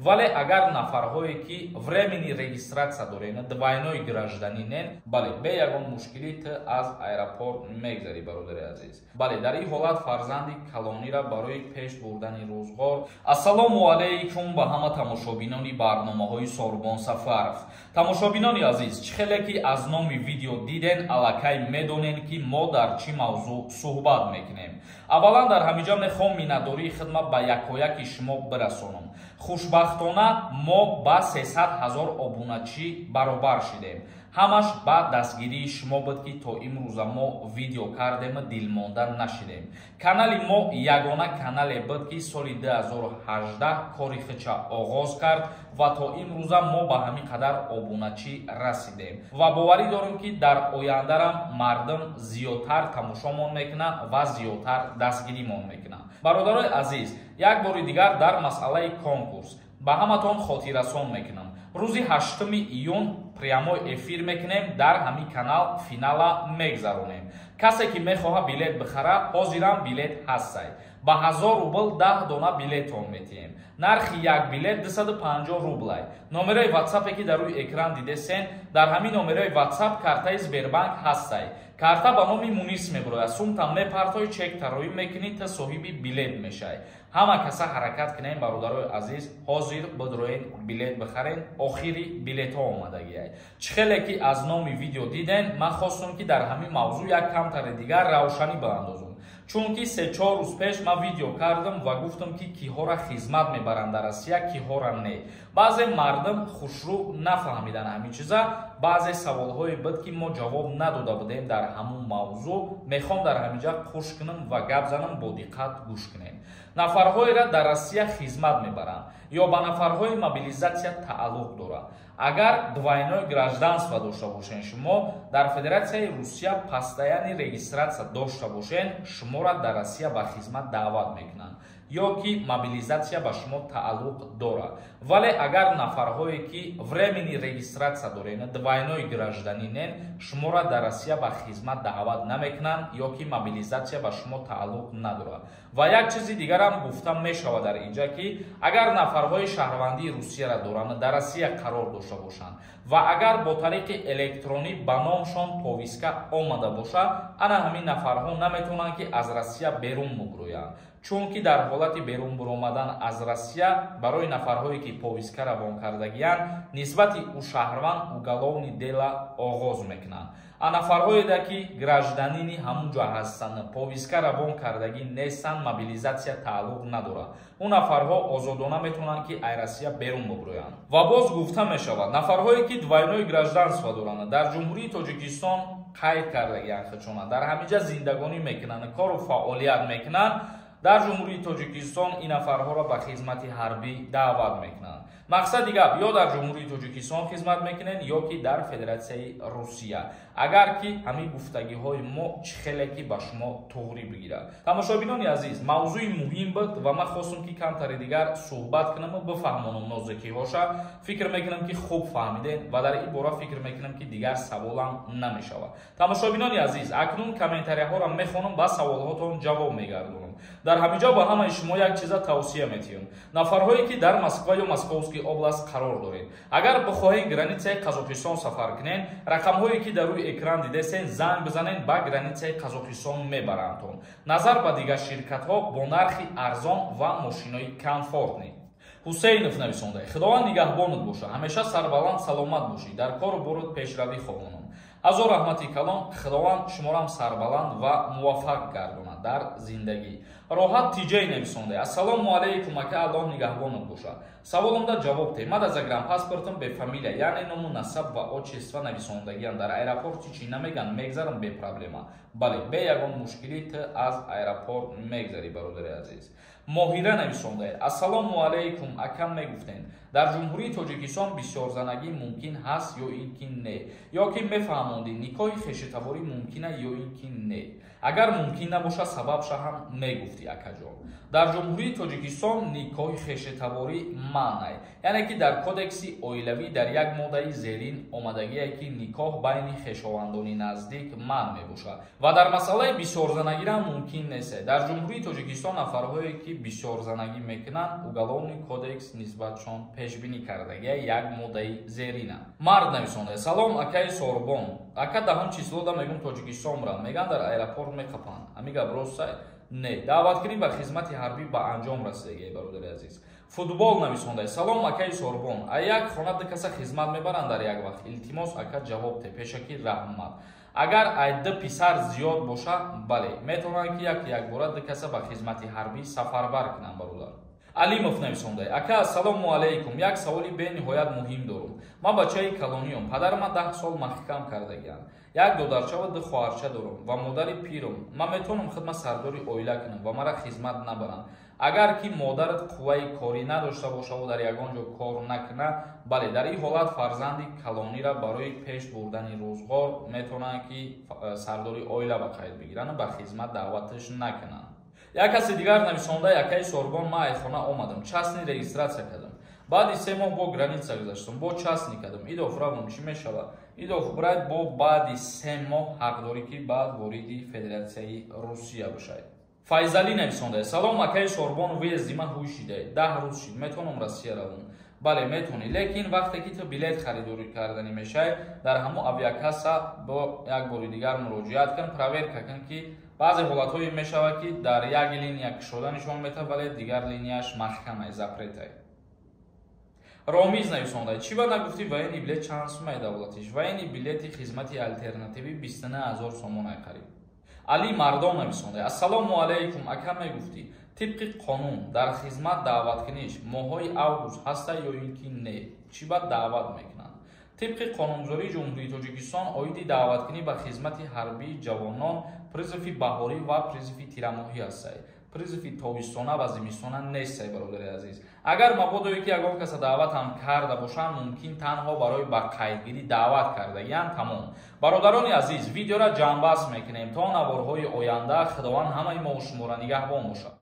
вале агар нафарҳое ки времени регистратсия дорен, двойной гражданинен, бале бе ягон мушкилӣ ту аз аэропорт мегзарӣ, бародари азиз. Бале дар ин ҳолат фарзанди калонира барои пеш бурдани рӯзгор. Ассалому алайкум ба ҳама тамошобинони барномаҳои Сорбон Сафаров. Тамошобинони азиз, чӣ хеле ки аз номи видео диден, аллакай медонен ки мо дар чӣ мавзӯъ суҳбат мекунем. Аввалан дар ҳамиҷа мехоҳам миннатдории хидмат ба якояки шумо бирасонам. Хушбахтона мо ба 300 000 обуначӣ баробар шудем. ҳамаш ба дастгирии шумо буд ки то имрӯза мо видео кардем, дилмонда нашидем. Канали мо ягона канале буд ки соли 2018 кори хича оғоз кард ва то имрӯза мо ба ҳамин қадар обуначӣ расидем ва боварӣ дорем ки дар ояндарам мардум зиёдтар тамошомон мекунад ва зиёдтар дастгиримон мекунад. Бародарои азиз, як бори дигар дар масъалаи конкурс ба ҳаматон хотиррасон мекунам. рӯзи 8 июн прямой эфир мекунем, дар ҳамин канал финала мегзаронем. касе ки мехоҳад билет бихара, ҳозирам билет ҳастай. ба 1000 рубл 10 дона билетон метиҳем. нархи як билет 250 рублай. номерои ватсапе ки дар рӯи экран дидесен, дар ҳамин номерои ватсап картаи Сбербанк ҳастай. карта ба номи Мунис мебурояд. сумтам мепартои чек тароӣ мекунӣ та соҳиби билет мешай. ҳама каса ҳаракат кунем, бародарои азиз, ҳозир бидроен билет бихарен, охири билетҳо омадагиай. чӣ хеле ки аз номи видео диден, ман хостам ки дар ҳамин мавзӯъ як камтари дигар равшанӣ баандозам. чунки 3-4 рӯз пеш ман видео кардам ва гуфтам ки киҳора хизмат мебаранд дар Россия, киҳора не. баъзе мардум хушрӯ нафаҳмидан ҳамин чиза. баъзе саволҳое буд ки мо ҷавоб надода будем дар ҳамон мавзӯъ. мехоҳам дар ҳаминҷа хуш кунам ва гап занам, бо диққат гӯш кунем. нафарҳоеро дар Россия хизмат мебаранд ё ба нафарҳои мобилизатсия тааллуқ дорад. агар двойной гражданство дошта бошен шумо, дар Федератсияи Русия постоянни регистратсия дошта бошен, шуморо дар Россия ба хизмат даъват мекунанд ё ки мобилизатсия ба шумо тааллуқ дорад. вале агар нафарҳое ки времени регистратсия дорен, двойной гражданинен, шуморо дар Россия ба хизмат даъват намекунанд ё ки мобилизатсия ба шумо тааллуқ надорад. ва як чизи дигарам гуфта мешавад дар инҷа ки агар нафарҳои шаҳрвандии Русияро доранд, дар Россия қарор дошта бошанд ва агар бо тариқи электронӣ ба номшон повиска омада бошад, ана ҳамин нафарҳо наметавонанд ки аз Россия берун мубуроянд. чунки дар ҳолати берун буромадан аз Россия барои нафарҳое ки повиска равон кардагиянд, нисбати у шаҳрванд уголовни дела оғоз мекунанд. а нафарҳоеда ки гражданини ҳамун ҷо ҳастанд, повиска равон кардагӣ нестанд, мобилизатсия тааллуқ надорад. у нафарҳо озодона метавонанд ки аз Россия берун бубуроянд. ва боз гуфта мешавад, нафарҳое ки двойной гражданство доранд, дар ҷумҳурии Тоҷикистон қайд кардагиянд, хичона дар ҳамиҷа зиндагонӣ мекунанд, кору фаъолият мекунанд, дар ҷумҳурии Тоҷикистон ин нафарҳоро ба хизмати ҳарбӣ даъват мекунанд. мақсади гап ё дар ҷумҳурии Тоҷикистон хизмат мекунен ё ки дар Федератсияи Русия. агар ки ҳамин гуфтагиҳои мо чӣ хеле ки ба шумо туғри бигирад. тамошобинони азиз, мавзӯи муҳим буд ва ман хостам ки камтари дигар суҳбат кунам ва бифаҳмонам нозикиҳоша. фикр мекунам ки хуб фаҳмиден ва дар ин бора фикр мекунам ки дигар саволам намешавад. тамошобинони азиз, акнун комментарияҳоро мехонам, ба саволҳотон ҷавоб мегардонам. дар ҳамиҷо ба ҳамаи шумо як чиза тавсия метиҳам. нафарҳое ки дар Москва ё Московский област қарор доред, агар бихоҳед границаи Қазоқистон сафар кунед, рақамҳое ки дар рӯи экран дидесен, занг бизанед, ба границаи Қазоқистон мебарандтон. назар ба дигар ширкатҳо бо нархи арзон ва мошинои комфортни. ҳусейнов нависонда. худованд нигаҳбонат боша, ҳамеша сарбаланд саломат бошӣ, дар кору борут пешравӣ хоҳонам. азо раҳмати калон, худованд шуморам сарбаланд ва муваффақ гардонад дар зиндагӣ. роҳат тиҷей нависонда. ассалому алайкум ака, аллоҳ нигаҳбонат боша. саволымда ҷавоб те. ман аз загранпаспортам бе фамилия, яъне ному насаб ва отчество нависондагиам. дар аэропорти чӣ намеган, мегзарам бе проблема. бале, бе ягон мушкилӣ ту аз аэропорт мегзарӣ, бародари азиз. моҳира нависондаед. ассалому алайкум ака, мегуфтед дар ҷумҳурии Тоҷикистон бисёрзанагӣ мумкин ҳаст ё ин ки не, ё ки мефаҳмонди никоҳи хешитаворӣ мумкина ё ин ки не. агар мумкин набоша, сабабша ҳам мегуфтед. гуфтӣ акаҷон. Дар ҷумҳурии Тоҷикистон никоҳи хешетаворӣ маънай, яъне ки дар кодекси оилавӣ дар як моддаи зерин омадагие ки никоҳ байни хешовандони наздик манъ мебошад ва дар масъалаи бисёрзанагӣ мумкин нест. Дар ҷумҳурии Тоҷикистон нафарҳое ки бисёрзанагӣ мекунанд уголовни кодекс нисбатшон пешбинӣ кардагия як моддаи зеринанд. Мард нависонда: салом акаи Сорбон, ака даҳум числода мегум Тоҷикистон мурам, меган дар аэропорт меқапанд. Ами гап ростай? Не, даъваткунӣ ба хизмати ҳарбӣ ба анҷом расидагия бародари азиз. Футбол нависонда: салом акаи Сорбон, а як хона ду каса хизмат мебаранд дар як вақт. Илтимос ака ҷавоб де. Пешакӣ Раҳмат. Агар айда писар зиёд боша, бале, метавонанд ки як бора ду каса ба хизмати ҳарбӣ сафарбар кунанд бародар. Алимов нависонда: ака ассалому алайкум, як саволи бениҳоят муҳим дорам. Ман бачаи калониём, падарам 10 сол маҳкам кардагиам. Як додарча ва ду хоҳарча дорам ва модари пирам. Ман метавонам хидмат сардори оила кунам ва мара хизмат набаранд. Агар ки модарат қувваи корӣ надошта боша ва дар ягон ҷо кор накуна, бале, дар ин ҳолат фарзанди калонира барои пеш бурдани рӯзгор метавонанд ки сардори оила ба қайд бигиранд, ба хизмат даъватш накунанд. Як каси дигар нависонда: акаи Сорбон, ман айхона омадам, частни регистратсия кардам. Баъди 3 моҳ бо граница гузаштам, бо частни кардам. Идоф равам чӣ мешавад? Идоф брайт бо баъди 3 моҳ ҳақдорӣ ки баъд вориди Федератсияи Русия бошад. Файзалӣ нависонда: салом акаи Сорбон, выезди ман ҳуш шидай, 10 рӯз шид, метавонам Россия равам. Бале, метавонӣ, лекин вақте ки ту билет харидорӣ карданӣ мешавӣ, дар ҳамон авиакасса бо як бори дигар муроҷиат кун, проверка кун ки баъзе ҳолатҳое мешавад ки дар як линия кушода нишон метавад, вале дигар линияш маҳкамай, запретай. Ромиз нависонда: чӣ ба нагуфтӣ военни билет чанд сумаи давлатиш? Военни билети хизмати алтернативӣ 29 000 сомон қариб. Али Мардон нависонда: ассалому алайкум, ака мегуфтӣ тибқи қонун дар хизмат даъваткуниш моҳҳои август ҳаста ё ин ки не? Чӣ ба даъват мекунанд? Тибқи қонунгузории Ҷумҳурии Тоҷикистон оиди даъваткунӣ ба хизмати ҳарбии ҷавонон призиви баҳорӣ ва призиви тирамоҳӣ ҳастай. Призиви тобистона ва зимистона нестай, бародари азиз. Агар мабодое ки ягон каса даъватам карда бошанд, мумкин танҳо барои ба қайдгирӣ даъват кардагиянд. Тамом. Бародарони азиз, видеоро ҷамъбаст мекунем то наворҳои оянда. Худованд ҳамаи мо шуморо нигаҳбон бошад.